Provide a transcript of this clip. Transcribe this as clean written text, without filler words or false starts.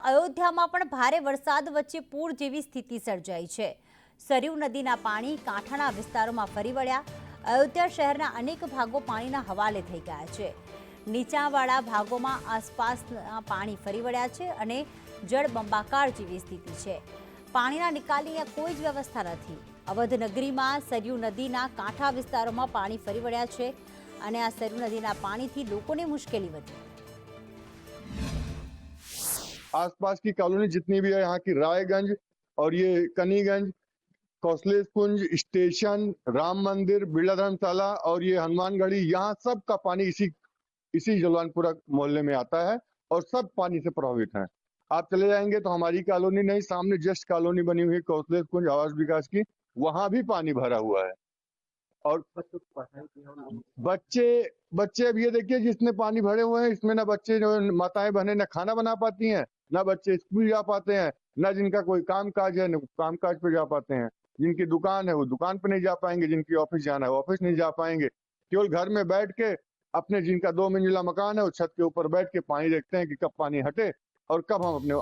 અયોધ્યામાં પણ ભારે વરસાદ વચ્ચે પૂર જેવી સ્થિતિ સર્જાઈ છે। સરયુ નદીના પાણી કાંઠાના વિસ્તારોમાં ફરી વળ્યા। અયોધ્યા શહેરના અનેક ભાગો પાણીના હવાલે થઈ ગયા છે। નીચાણવાળા ભાગોમાં આસપાસના પાણી ફરી વળ્યા છે અને જળબંબાકાર જેવી સ્થિતિ છે। પાણીના નિકાલની અહીંયા કોઈ જ વ્યવસ્થા નથી। અવધ નગરીમાં સરયુ નદીના કાંઠા વિસ્તારોમાં પાણી ફરી વળ્યા છે અને આ સરયુ નદીના પાણીથી લોકોને મુશ્કેલી વધી। आसपास की कॉलोनी जितनी भी है, यहाँ की रायगंज और ये कनीगंज, कौशलेश कुंज, स्टेशन, राम मंदिर, बिरला धर्मशाला और ये हनुमानगढ़ी, यहाँ सब का पानी इसी जलवानपुरा मोहल्ले में आता है और सब पानी से प्रभावित हैं। आप चले जाएंगे तो हमारी कॉलोनी नहीं, सामने जस्ट कॉलोनी बनी हुई है कौशलेश कुंज आवास विकास की, वहां भी पानी भरा हुआ है। और बच्चे अब ये देखिए जिसमें पानी भरे हुए हैं इसमें ना बच्चे जो माताएं बहनें ना खाना बना पाती हैं, ना बच्चे स्कूल जा पाते हैं, ना जिनका कोई काम काज है ना काम काज पे जा पाते हैं। जिनकी दुकान है वो दुकान पे नहीं जा पाएंगे, जिनकी ऑफिस जाना है ऑफिस नहीं जा पाएंगे। केवल घर में बैठ के अपने जिनका 2 मंजिला मकान है वो छत के ऊपर बैठ के पानी देखते हैं कि कब पानी हटे और कब हम अपने